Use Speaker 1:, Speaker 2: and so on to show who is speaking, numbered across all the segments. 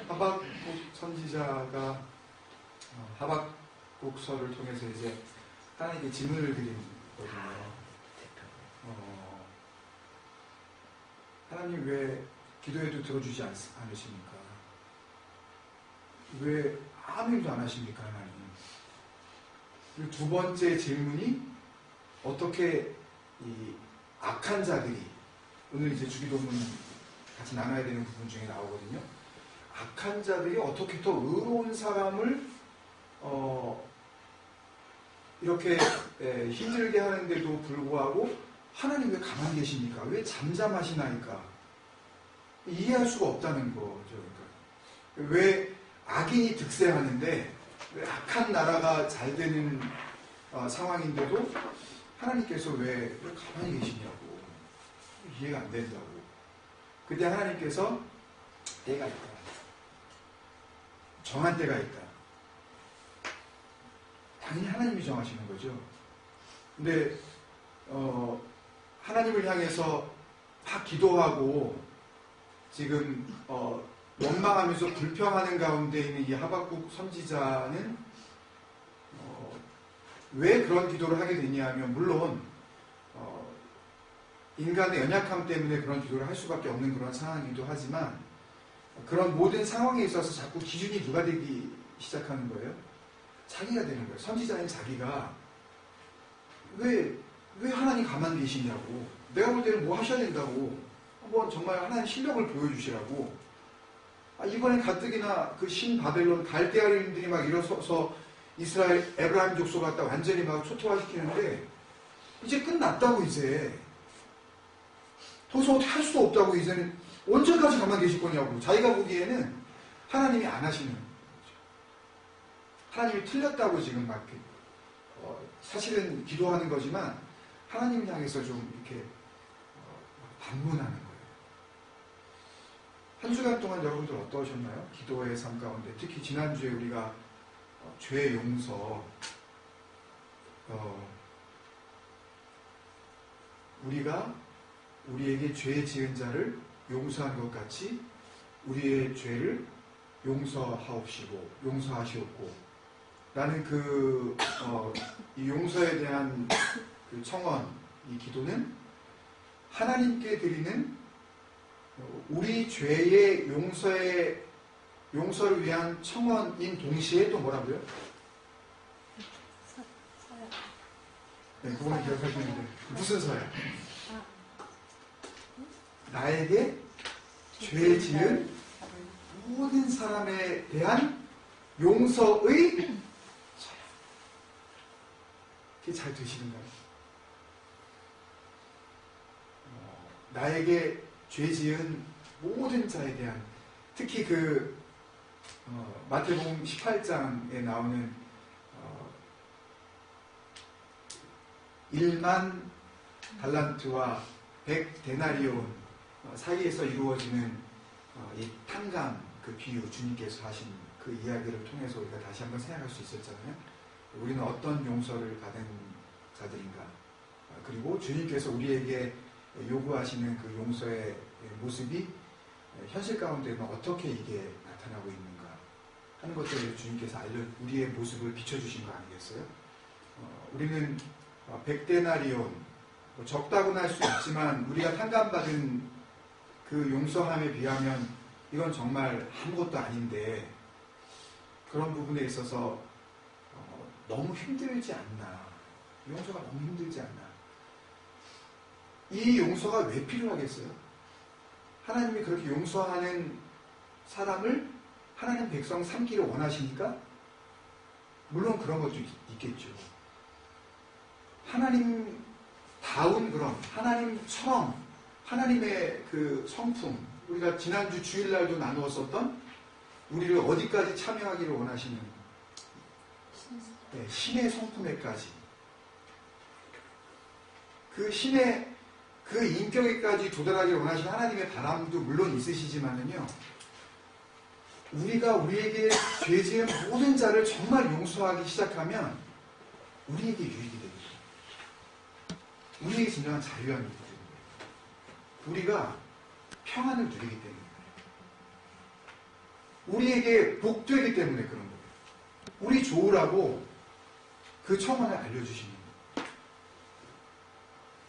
Speaker 1: 하박국 선지자가 하박국서를 통해서 이제 하나님께 질문을 드린 거거든요. 하나님 왜 기도해도 들어주지 않으십니까? 왜 아무 일도 안 하십니까, 하나님? 그리고 두 번째 질문이 어떻게 이 악한 자들이, 오늘 이제 주기도문 같이 나눠야 되는 부분 중에 나오거든요. 악한 자들이 어떻게 또 의로운 사람을 이렇게 힘들게 하는데도 불구하고 하나님 왜 가만히 계십니까? 왜 잠잠하시나이까? 이해할 수가 없다는 거죠. 그러니까 왜 악인이 득세하는데 왜 악한 나라가 잘 되는 상황인데도 하나님께서 왜 가만히 계시냐고 이해가 안 된다고. 그때 하나님께서 때가 있다. 정한 때가 있다. 당연히 하나님이 정하시는 거죠. 근데 하나님을 향해서 막 기도하고 지금 원망하면서 불평하는 가운데 있는 이 하박국 선지자는 왜 그런 기도를 하게 되냐면, 물론 인간의 연약함 때문에 그런 기도를 할 수밖에 없는 그런 상황이기도 하지만, 그런 모든 상황에 있어서 자꾸 기준이 누가 되기 시작하는 거예요? 자기가 되는 거예요. 선지자인 자기가 왜 하나님 가만히 계시냐고, 내가 볼 때는 뭐 하셔야 된다고, 한번 정말 하나님 실력을 보여주시라고. 이번에 가뜩이나 그 신바벨론 갈대아인들이 막 일어서서 이스라엘 에브라임 족속 갖다 완전히 막 초토화시키는데 이제 끝났다고. 이제 더 이상 어떻게 할 수도 없다고. 이제는 언제까지 가만히 계실 거냐고. 자기가 보기에는 하나님이 안 하시는 거죠. 하나님이 틀렸다고 지금 막 사실은 기도하는 거지만 하나님을 향해서 좀 이렇게 반문하는 거예요. 한 주간 동안 여러분들 어떠셨나요? 기도의 삶 가운데 특히 지난주에 우리가 죄 용서, 우리가 우리에게 죄 지은 자를 용서한 것 같이 우리의 죄를 용서하시옵고 라는 이 용서에 대한 그 청원, 이 기도는 하나님께 드리는 우리 죄의 용서를 위한 청원인 동시에 또 뭐라고요?
Speaker 2: 서약.
Speaker 1: 네, 그거는 기억하시는데 무슨 서약? 나에게 죄 지은 모든 사람에 대한 용서의 서약. 그게 잘 되시는가요? 나에게 죄 지은 모든 자에 대한, 특히 마태복음 18장에 나오는 1만 달란트와 100데나리온 사이에서 이루어지는 이 탕감, 그 비유, 주님께서 하신 그 이야기를 통해서 우리가 다시 한번 생각할 수 있었잖아요. 우리는 어떤 용서를 받은 자들인가, 그리고 주님께서 우리에게 요구하시는 그 용서의 모습이 현실 가운데는 어떻게 이게 나타나고 있는가 하는 것들을 주님께서 우리의 모습을 비춰주신 거 아니겠어요? 우리는 100데나리온, 적다고는 할 수 있지만 우리가 탕감받은 그 용서함에 비하면 이건 정말 아무것도 아닌데, 그런 부분에 있어서 너무 힘들지 않나, 용서가 너무 힘들지 않나. 이 용서가 왜 필요하겠어요? 하나님이 그렇게 용서하는 사람을 하나님 백성 삼기를 원하시니까? 물론 그런 것도 있겠죠. 하나님다운 그런, 하나님처럼 하나님의 그 성품, 우리가 지난주 주일날도 나누었었던 우리를 어디까지 참여하기를 원하시는, 네, 신의 성품에까지, 그 신의 그 인격에까지 도달하기를 원하시는 하나님의 바람도 물론 있으시지만은요, 우리가 우리에게 죄 지은 모든 자를 정말 용서하기 시작하면 우리에게 유익이 됩니다. 우리에게 진정한 자유함이 있거든요. 우리가 평안을 누리기 때문에 우리에게 복되기 때문에 그런 거예요. 우리 좋으라고 그 청원을 알려주시는 거예요.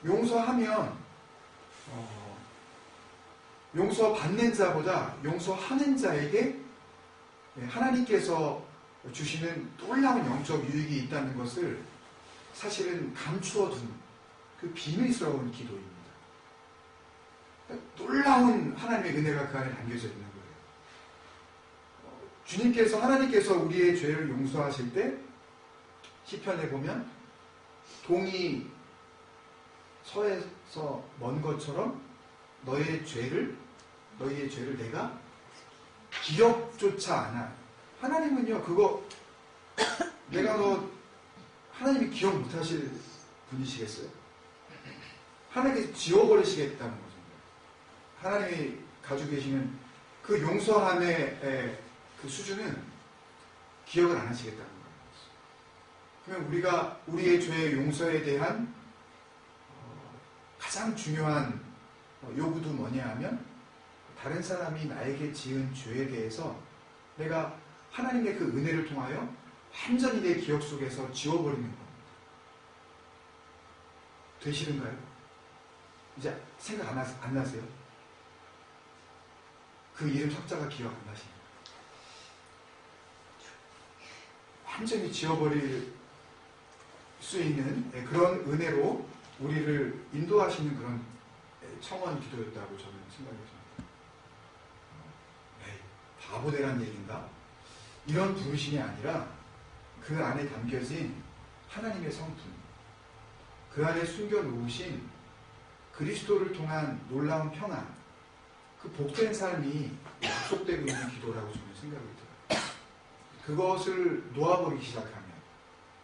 Speaker 1: 용서하면 용서받는 자보다 용서하는 자에게 하나님께서 주시는 놀라운 영적 유익이 있다는 것을 사실은 감추어둔 그 비밀스러운 기도입니다. 놀라운 하나님의 은혜가 그 안에 담겨져 있는 거예요. 주님께서, 하나님께서 우리의 죄를 용서하실 때 시편에 보면 동이 서에서 먼 것처럼 너희의 죄를 내가 기억조차 않아. 하나님은요, 그거 내가 하나님이 기억 못하실 분이시겠어요? 하나님께서 지워버리시겠다는 거죠. 하나님이 가지고 계시는 그 용서함의 그 수준은 기억을 안 하시겠다는 거예요. 그러면 우리가 우리의 죄의 용서에 대한 가장 중요한 요구도 뭐냐 하면 다른 사람이 나에게 지은 죄에 대해서 내가 하나님의 그 은혜를 통하여 완전히 내 기억 속에서 지워버리는 겁니다. 되시는가요? 이제 생각 안 나세요? 그 이름 석자가 기억 안 나십니까? 완전히 지워버릴 수 있는 그런 은혜로 우리를 인도하시는 그런 청원 기도였다고 저는 생각했습니다. 바보되란 얘기인가? 이런 부르심이 아니라 그 안에 담겨진 하나님의 성품, 그 안에 숨겨놓으신 그리스도를 통한 놀라운 평안, 그 복된 삶이 약속되고 있는 기도라고 저는 생각이 들어요. 그것을 놓아버리기 시작하면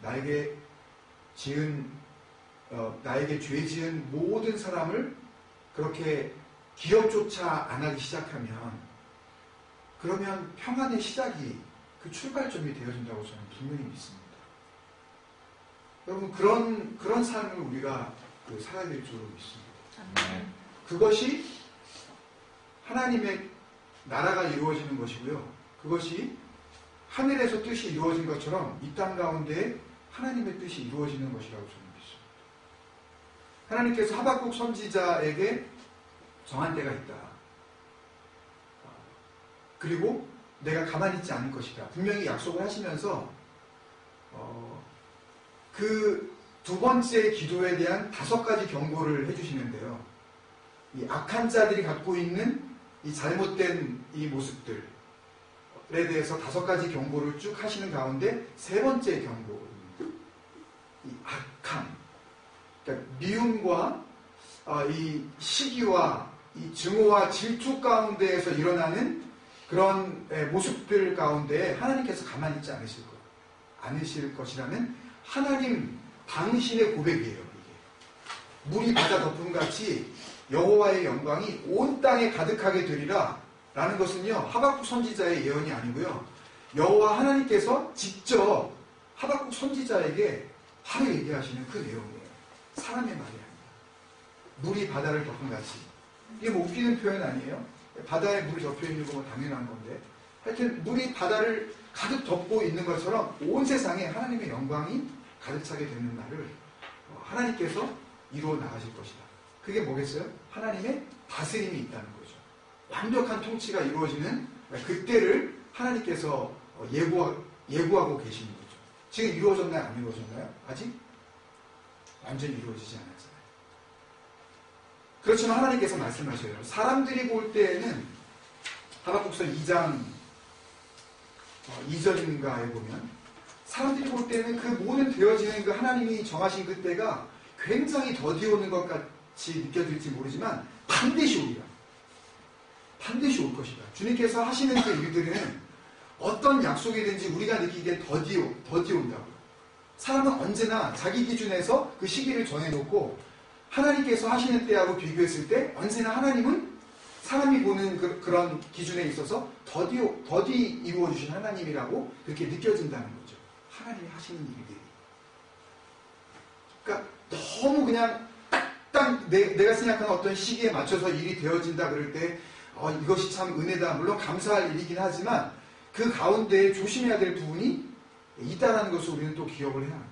Speaker 1: 나에게 죄 지은 모든 사람을 그렇게 기억조차 안 하기 시작하면 그러면 평안의 시작이 그 출발점이 되어진다고 저는 분명히 믿습니다. 여러분 그런 삶을 우리가 살아야 될 줄로 믿습니다. 그것이 하나님의 나라가 이루어지는 것이고요. 그것이 하늘에서 뜻이 이루어진 것처럼 이 땅 가운데 하나님의 뜻이 이루어지는 것이라고 저는 믿습니다. 하나님께서 하박국 선지자에게 정한 때가 있다. 그리고 내가 가만히 있지 않을 것이다. 분명히 약속을 하시면서 그 두 번째 기도에 대한 5가지 경고를 해주시는데요. 이 악한 자들이 갖고 있는 이 잘못된 이 모습들에 대해서 5가지 경고를 쭉 하시는 가운데 3번째 경고입니다. 이 악함, 그러니까 미움과 이 시기와 이 증오와 질투 가운데에서 일어나는 그런 모습들 가운데 하나님께서 가만히 있지 않으실 것이라는 하나님 당신의 고백이에요. 이게 물이 바다 덮음같이 여호와의 영광이 온 땅에 가득하게 되리라 라는 것은요, 하박국 선지자의 예언이 아니고요, 여호와 하나님께서 직접 하박국 선지자에게 바로 얘기하시는 그 내용이에요. 사람의 말이 아니라 물이 바다를 덮음같이. 이게 뭐 웃기는 표현 아니에요? 바다에 물이 덮여있는 건 당연한 건데, 하여튼 물이 바다를 가득 덮고 있는 것처럼 온 세상에 하나님의 영광이 가득 차게 되는 날을 하나님께서 이루어 나가실 것이다. 그게 뭐겠어요? 하나님의 다스림이 있다는 거죠. 완벽한 통치가 이루어지는 그때를 하나님께서 예고하고 계시는 거죠. 지금 이루어졌나요? 안 이루어졌나요? 아직 완전히 이루어지지 않았잖아요. 그렇지만 하나님께서 말씀하셔요. 사람들이 볼 때에는 하박국서 2장 2절인가에 보면 사람들이 볼 때는 그 모든 되어지는 그 하나님이 정하신 그때가 굉장히 더디 오는 것 같이 느껴질지 모르지만 반드시 오리라. 반드시 올 것이다. 주님께서 하시는 그 일들은 어떤 약속이든지 우리가 느끼기에 더디 온다고. 사람은 언제나 자기 기준에서 그 시기를 정해놓고 하나님께서 하시는 때하고 비교했을 때 언제나 하나님은 사람이 보는 그런 기준에 있어서 더디 이루어주신 하나님이라고 그렇게 느껴진다는 거죠. 하나님이 하시는 일들이. 그러니까 너무 그냥 딱 내가 생각하는 어떤 시기에 맞춰서 일이 되어진다 그럴 때 이것이 참 은혜다. 물론 감사할 일이긴 하지만 그 가운데 조심해야 될 부분이 있다는 것을 우리는 또 기억을 해야 합니다.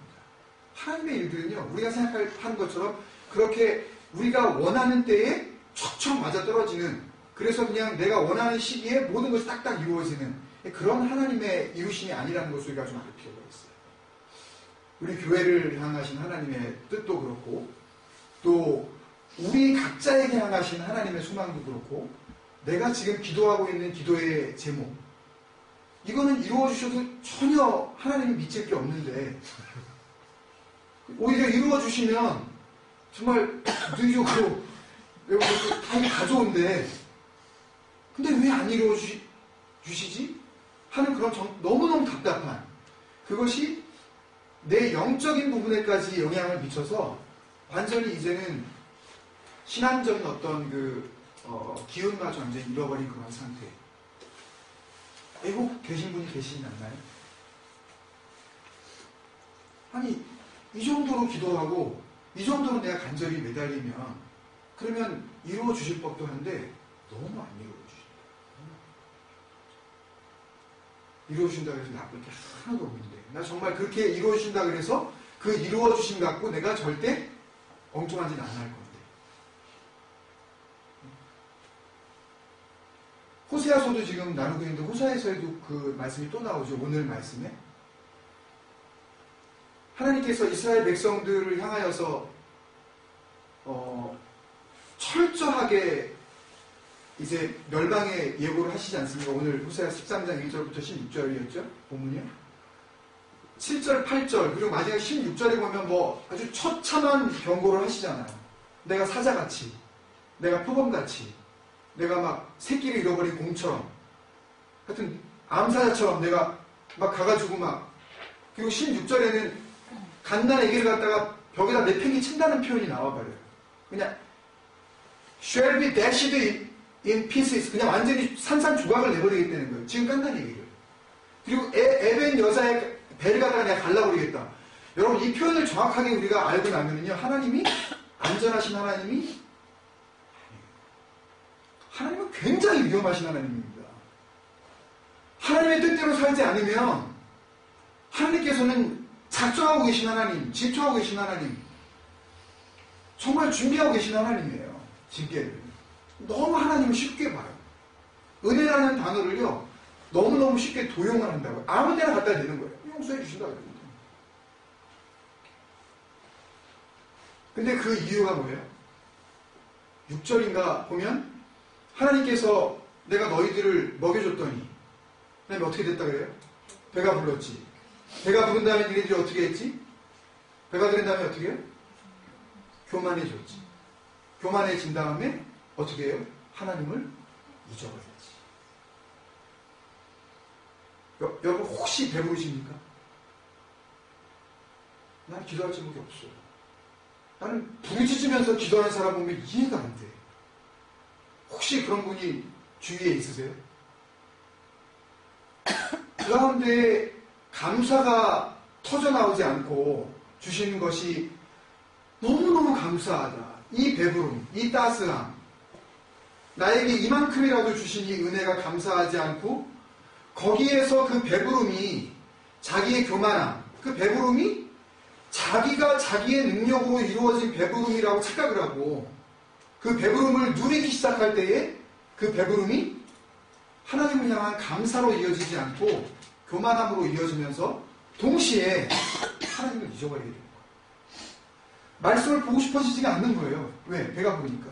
Speaker 1: 하나님의 일들은요, 우리가 생각하는 것처럼 그렇게 우리가 원하는 때에 척척 맞아떨어지는, 그래서 그냥 내가 원하는 시기에 모든 것이 딱딱 이루어지는 그런 하나님의 이루심이 아니라는 것을 우리가 좀 알 필요가 있어요. 우리 교회를 향하신 하나님의 뜻도 그렇고, 또 우리 각자에게 향하신 하나님의 소망도 그렇고, 내가 지금 기도하고 있는 기도의 제목, 이거는 이루어주셔도 전혀 하나님이 미칠 게 없는데, 오히려 이루어주시면 정말 누리적으로 다 좋은데, 근데 왜 안 이루어주시지? 하는 그런 너무너무 답답한, 그것이 내 영적인 부분에까지 영향을 미쳐서 완전히 이제는 신앙적인 어떤 기운마저 완전히 잃어버린 그런 상태. 애국 계신 분이 계시진 않나요? 아니, 이 정도로 기도하고 이 정도로 내가 간절히 매달리면 그러면 이루어 주실 법도 한데 너무 안 이루어 주신다. 이루어 주신다 그래서 나쁠 게 하나도 없는데, 나 정말 그렇게 이루어 주신다 그래서 그 이루어 주신 갖고 내가 절대 엉뚱한 짓 안 할 건데. 호세아서도 지금 나누고 있는데, 호세아에서도 그 말씀이 또 나오죠. 오늘 말씀에 하나님께서 이스라엘 백성들을 향하여서 철저하게 이제 멸망의 예고를 하시지 않습니까? 오늘 호세아 13장 1절부터 16절이었죠? 본문이요. 7절, 8절, 그리고 마지막 16절에 보면 뭐 아주 처참한 경고를 하시잖아요. 내가 사자같이, 내가 표범같이, 내가 막 새끼를 잃어버린 공처럼, 하여튼 암사자처럼 내가 막 가가지고 막, 그리고 16절에는 갓난 애기를 갖다가 벽에다 내팽이 친다는 표현이 나와버려요. 그냥 shall be dashed in pieces, 그냥 완전히 산산조각을 내버리겠다는 거예요. 지금 갓난 애기를. 그리고 에벤 여자의 배를 갖다가 내가 갈라버리겠다. 여러분, 이 표현을 정확하게 우리가 알고 나면은요, 하나님이 안전하신 하나님은 굉장히 위험하신 하나님입니다. 하나님의 뜻대로 살지 않으면 하나님께서는 작정하고 계신 하나님, 집중하고 계신 하나님, 정말 준비하고 계신 하나님이에요. 징계를. 너무 하나님을 쉽게 봐요. 은혜라는 단어를요, 너무너무 쉽게 도용을 한다고요. 아무 데나 갖다 대는 거예요. 용서해 주신다고 그러거든요. 근데 그 이유가 뭐예요? 6절인가 보면 하나님께서 내가 너희들을 먹여줬더니, 그다음에 어떻게 됐다 그래요? 배가 불렀지. 배가 부른 다음에 너희들이 어떻게 했지? 배가 부른 다음에 어떻게 해요? 교만해졌지. 교만해진 다음에 어떻게 해요? 하나님을 잊어버렸지. 여러분, 혹시 배부르십니까? 난 기도할 제목이 없어. 나는 부르짖으면서 기도하는 사람 보면 이해가 안 돼. 혹시 그런 분이 주위에 있으세요? 그 가운데 감사가 터져나오지 않고 주시는 것이 너무너무 감사하다. 이 배부름, 이 따스함, 나에게 이만큼이라도 주신 이 은혜가 감사하지 않고 거기에서 그 배부름이 자기의 교만함, 그 배부름이 자기가 자기의 능력으로 이루어진 배부름이라고 착각을 하고 그 배부름을 누리기 시작할 때에 그 배부름이 하나님을 향한 감사로 이어지지 않고 교만함으로 이어지면서 동시에 하나님을 잊어버리게 됩니다. 말씀을 보고 싶어지지가 않는 거예요. 왜? 배가 부르니까.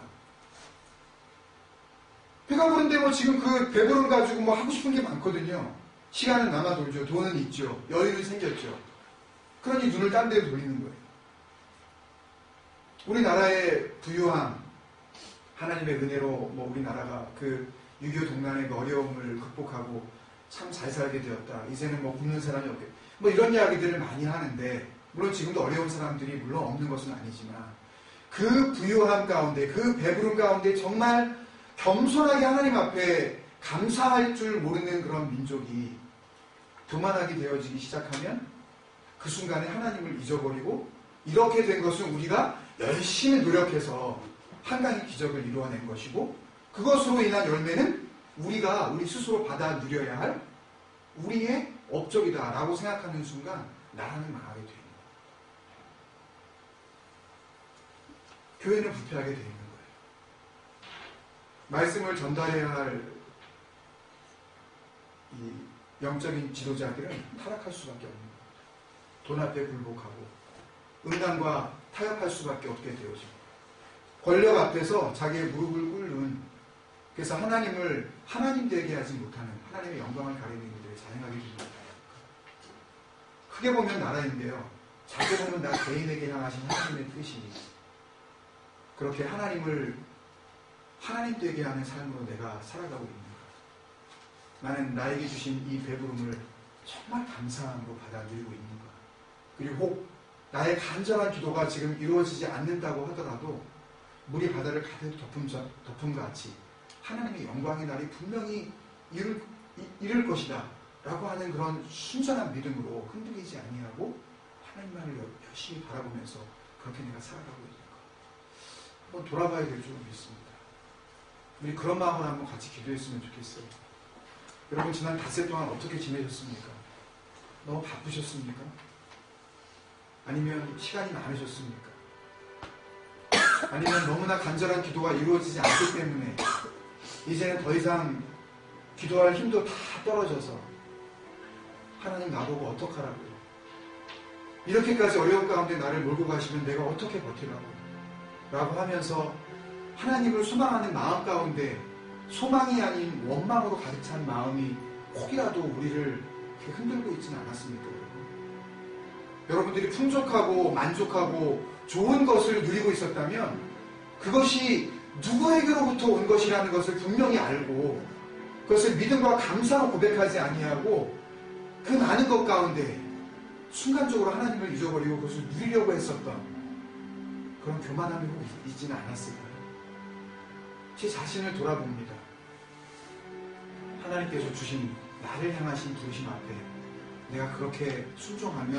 Speaker 1: 배가 부른데 뭐 지금 그 배부름 가지고 뭐 하고 싶은 게 많거든요. 시간은 남아돌죠. 돈은 있죠. 여유는 생겼죠. 그러니 눈을 딴 데로 돌리는 거예요. 우리나라의 부유함, 하나님의 은혜로 뭐 우리나라가 그 6.25 동란의 그 어려움을 극복하고 참 잘 살게 되었다. 이제는 뭐 굶는 사람이 없게. 뭐 이런 이야기들을 많이 하는데, 물론 지금도 어려운 사람들이 물론 없는 것은 아니지만, 그 부유함 가운데, 그 배부름 가운데 정말 겸손하게 하나님 앞에 감사할 줄 모르는 그런 민족이 교만하게 되어지기 시작하면 그 순간에 하나님을 잊어버리고 이렇게 된 것은 우리가 열심히 노력해서 한강의 기적을 이루어낸 것이고, 그것으로 인한 열매는 우리 스스로 받아 누려야 할 우리의 업적이다라고 생각하는 순간 나라는 망하게 되는 거예요. 교회는 부패하게 되는 거예요. 말씀을 전달해야 할 이 영적인 지도자들은 타락할 수밖에 없는 거예요. 돈 앞에 굴복하고 음란과 타협할 수밖에 없게 되어지고, 권력 앞에서 자기의 무릎을 꿇는, 그래서 하나님을 하나님 되게 하지 못하는, 하나님의 영광을 가리는 일들을 자행하게 됩니다. 크게 보면 나라인데요, 작게 보면 나 개인에게 향하신 하나님의 뜻이 그렇게 하나님을 하나님 되게 하는 삶으로 내가 살아가고 있는 거예요. 나는 나에게 주신 이 배부름을 정말 감사함으로 받아들이고 있는 거예요. 그리고 혹 나의 간절한 기도가 지금 이루어지지 않는다고 하더라도 물이 바다를 가득 덮은 것 같이 하나님의 영광의 날이 분명히 이룰 것이다 라고 하는 그런 순전한 믿음으로 흔들리지 아니하고 하나님만을 열심히 바라보면서 그렇게 내가 살아가고 있는 것. 한번 돌아봐야 될 줄 믿습니다. 우리 그런 마음으로 한번 같이 기도했으면 좋겠어요. 여러분, 지난 닷새 동안 어떻게 지내셨습니까? 너무 바쁘셨습니까? 아니면 시간이 많으셨습니까? 아니면 너무나 간절한 기도가 이루어지지 않기 때문에 이제는 더 이상 기도할 힘도 다 떨어져서 하나님 나보고 어떡하라고요? 이렇게까지 어려운 가운데 나를 몰고 가시면 내가 어떻게 버티라고? 라고 하면서 하나님을 소망하는 마음 가운데 소망이 아닌 원망으로 가득 찬 마음이 혹이라도 우리를 이렇게 흔들고 있지는 않았습니까? 여러분들이 풍족하고 만족하고 좋은 것을 누리고 있었다면 그것이 누구에게로부터 온 것이라는 것을 분명히 알고 그것을 믿음과 감사로 고백하지 아니하고 그 많은 것 가운데 순간적으로 하나님을 잊어버리고 그것을 누리려고 했었던 그런 교만함이 혹 있지는 않았을까요? 제 자신을 돌아봅니다. 하나님께서 주신 나를 향하신 부르심 앞에 내가 그렇게 순종하며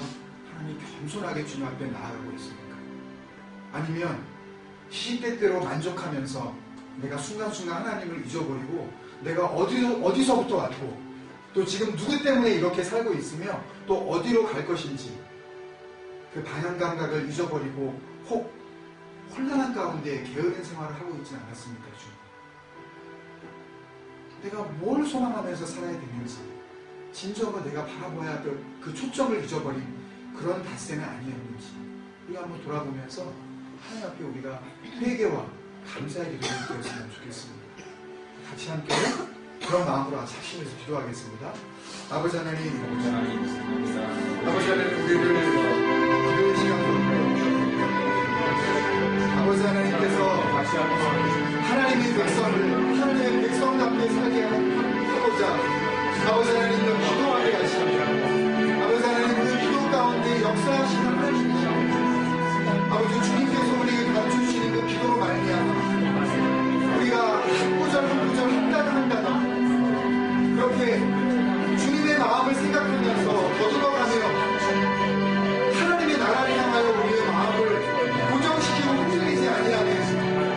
Speaker 1: 하나님 겸손하게 주님 앞에 나아가고 있습니까? 아니면 시시때때로 만족하면서 내가 순간순간 하나님을 잊어버리고 내가 어디서부터 왔고 또 지금 누구 때문에 이렇게 살고 있으며 또 어디로 갈 것인지 그 방향 감각을 잊어버리고 혹 혼란한 가운데 게으른 생활을 하고 있지는 않았습니까? 주? 내가 뭘 소망하면서 살아야 되는지 진정으로 내가 바라봐야 할 그 초점을 잊어버린 그런 닷새는 아니었는지 우리가 한번 돌아보면서 하나님 앞에 우리가 회개와 감사의 기도를 드렸으면 좋겠습니다. 같이 함께 그런 마음으로 작심해서 기도하겠습니다. 아버지 하나님, 아버지 하나님 우리를 기도의 시간으로 아버지 하나님께서 하나님의 백성을 하나님의 백성답게 살게 하고자 아버지 하나님을 기도하게 하시며 아버지 하나님 그 기도 가운데 역사하시는 하나님이시며 아버지 주님께서 우리에게 가르쳐주시는 그 기도로 말미암아 우리가 한 구절 한 구절 한 단어 한 단어 그렇게 주님의 마음을 생각하면서 거듭어가며 하나님의 나라를 향하여 우리의 마음을 고정시키고 흔들리지 아니하는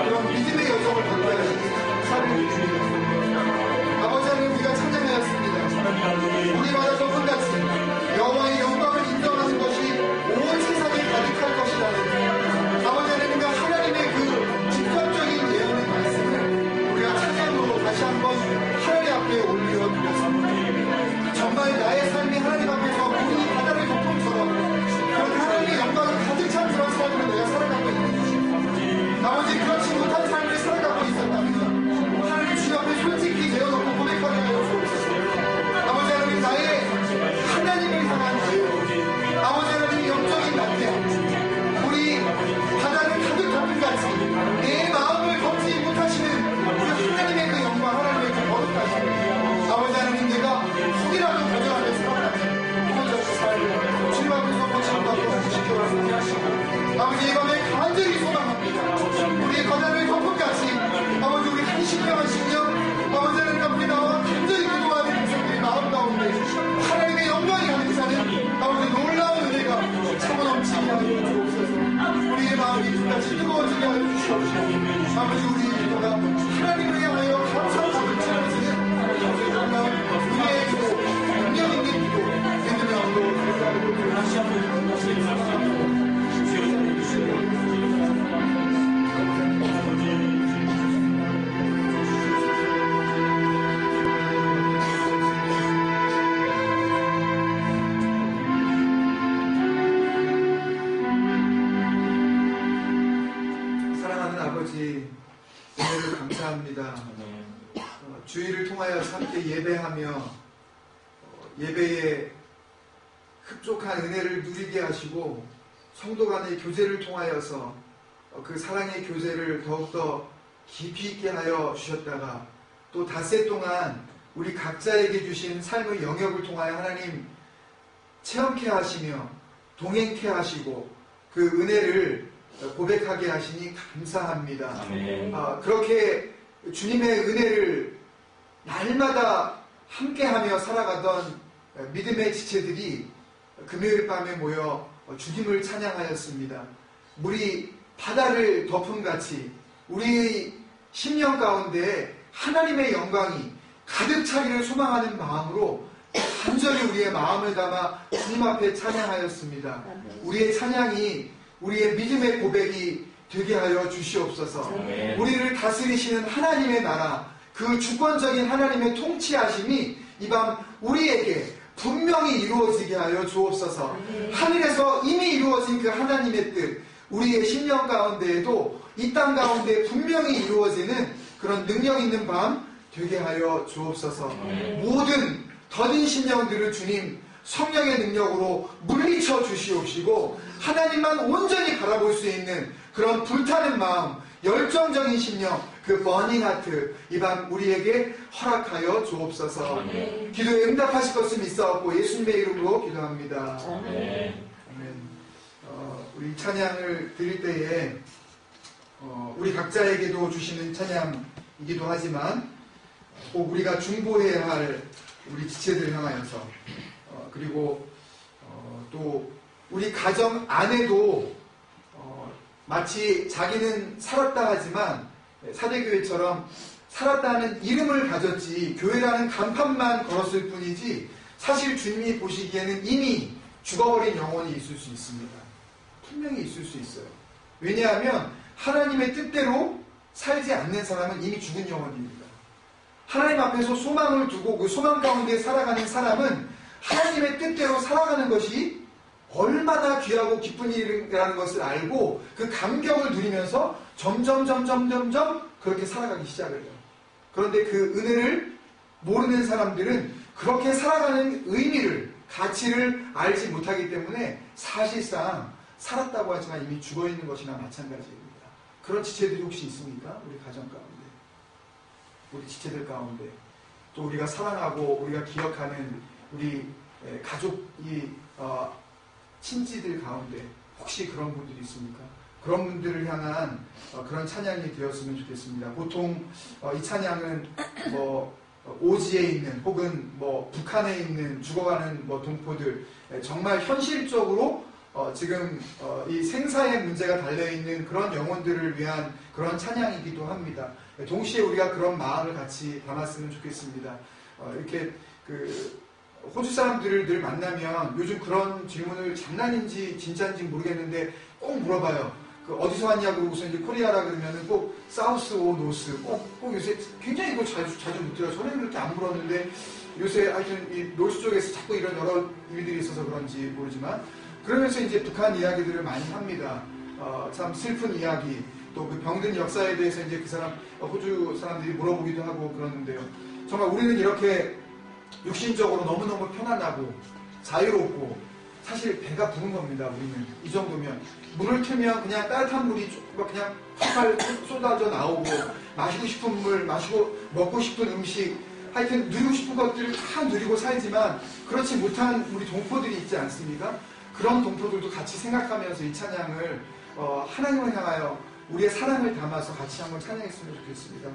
Speaker 1: 그런 믿음의 여정을 걷게 하시니 감사를 드립니다. 아버지 하나님 우리가 찬양하였습니다. 우리마다 저분같이 여호와의 영광을 인정하는 것이 온 세상에 가득할 것이라는 아버지 하나님과 하나님의 그 직접적인 예언의 말씀을 우리가 찬양으로 다시 한번 하나님 앞에 올려드렸습니다. 정말 나의 삶이 하나님 앞에서 우리 바다를 덮음처럼 그런 하나님의 영광을 가득 찬 그런 삶을 내가 살아가고 있는지 아버지 그렇지 못한 삶을 살아가고 있었다면 하나님 주님 앞에 솔직히 내어놓고 고백하게 하여 주옵소서. 아버지 하나님 나의 하나님을 향한 나의 아버지 하나님 영적인 나태 우리 바다를 가득 덮은 같이 내 마음을 덮지 못하시는 그 하나님의 그 영광 하나님의 그 거룩하심 아버지 하나님 내가 혹이라도 거절하며 살아가면 혼자서 살고 주님 앞에서 고침받고 지켜주시기 하시고 아버지 이 밤에 간절히 소망합니다. 우리의 거다를 덮음같이 아버지 우리 한심평하시며 아버지 하나님 앞에 나와 간절히 기도하는 백성들의 마음 가운데 하나님의 영광이 가득 차는 아버지 놀라운 은혜가 차고 넘치게 하여 주옵소서. 같이 뜨거워지게 하여 주시옵시고 아버지 우리 기도가 하나님을 향하여 감사로 넘치는 정말 우리의 기도 능력 있는 기도 믿음의 기도 다시 한번 은혜를 감사합니다. 주일을 통하여 함께 예배하며 예배에 흡족한 은혜를 누리게 하시고 성도 간의 교제를 통하여서 그 사랑의 교제를 더욱더 깊이 있게 하여 주셨다가 또 닷새 동안 우리 각자에게 주신 삶의 영역을 통하여 하나님 체험케 하시며 동행케 하시고 그 은혜를 고백하게 하시니 감사합니다. 그렇게 주님의 은혜를 날마다 함께하며 살아가던 믿음의 지체들이 금요일 밤에 모여 주님을 찬양하였습니다. 물이 바다를 덮음같이 우리의 심령 가운데 하나님의 영광이 가득 차기를 소망하는 마음으로 간절히 우리의 마음을 담아 주님 앞에 찬양하였습니다. 우리의 찬양이 우리의 믿음의 고백이 되게 하여 주시옵소서. 우리를 다스리시는 하나님의 나라, 그 주권적인 하나님의 통치하심이 이 밤 우리에게 분명히 이루어지게 하여 주옵소서. 하늘에서 이미 이루어진 그 하나님의 뜻, 우리의 심령 가운데에도 이 땅 가운데 분명히 이루어지는 그런 능력 있는 밤 되게 하여 주옵소서. 모든 더딘 심령들을 주님 성령의 능력으로 물리쳐 주시옵시고 하나님만 온전히 바라볼 수 있는 그런 불타는 마음, 열정적인 심령, 그 버닝 하트 이 밤 우리에게 허락하여 주옵소서. 기도에 응답하실 것을 믿사옵고 예수님의 이름으로 기도합니다. 아멘. 우리 찬양을 드릴 때에 우리 각자에게도 주시는 찬양이기도 하지만 꼭 우리가 중보해야 할 우리 지체들을 향하여서 그리고 또 우리 가정 안에도 마치 자기는 살았다 하지만 사대교회처럼 살았다는 이름을 가졌지 교회라는 간판만 걸었을 뿐이지 사실 주님이 보시기에는 이미 죽어버린 영혼이 있을 수 있습니다. 분명히 있을 수 있어요. 왜냐하면 하나님의 뜻대로 살지 않는 사람은 이미 죽은 영혼입니다. 하나님 앞에서 소망을 두고 그 소망 가운데 살아가는 사람은 하나님의 뜻대로 살아가는 것이 얼마나 귀하고 기쁜 일이라는 것을 알고 그 감격을 누리면서 점점 그렇게 살아가기 시작을 해요. 그런데 그 은혜를 모르는 사람들은 그렇게 살아가는 의미를, 가치를 알지 못하기 때문에 사실상 살았다고 하지만 이미 죽어있는 것이나 마찬가지입니다. 그런 지체들이 혹시 있습니까? 우리 가정 가운데, 우리 지체들 가운데, 또 우리가 사랑하고 우리가 기억하는 우리 가족이 친지들 가운데 혹시 그런 분들이 있습니까? 그런 분들을 향한 그런 찬양이 되었으면 좋겠습니다. 보통 이 찬양은 오지에 있는 혹은 북한에 있는 죽어가는 동포들 정말 현실적으로 지금 이 생사의 문제가 달려있는 그런 영혼들을 위한 그런 찬양이기도 합니다. 동시에 우리가 그런 마음을 같이 담았으면 좋겠습니다. 이렇게 호주 사람들을 늘 만나면 요즘 그런 질문을 장난인지 진짜인지 모르겠는데 꼭 물어봐요. 어디서 왔냐고 우선 이제 코리아라 그러면은 꼭 사우스 오 노스 꼭 요새 굉장히 이거 자주 묻더라고요. 전에는 그렇게 안 물었는데 요새 하여튼 이 노스 쪽에서 자꾸 이런 여러 일들이 있어서 그런지 모르지만 그러면서 이제 북한 이야기들을 많이 합니다. 참 슬픈 이야기 또 그 병든 역사에 대해서 이제 그 사람 호주 사람들이 물어보기도 하고 그러는데요. 정말 우리는 이렇게 육신적으로 너무너무 편안하고 자유롭고 사실 배가 부른 겁니다. 우리는 이 정도면 물을 틀면 그냥 따뜻한 물이 그냥 팔팔 쏟아져 나오고 마시고 싶은 물 마시고 먹고 싶은 음식 하여튼 누리고 싶은 것들을 다 누리고 살지만 그렇지 못한 우리 동포들이 있지 않습니까? 그런 동포들도 같이 생각하면서 이 찬양을 하나님을 향하여 우리의 사랑을 담아서 같이 한번 찬양했으면 좋겠습니다.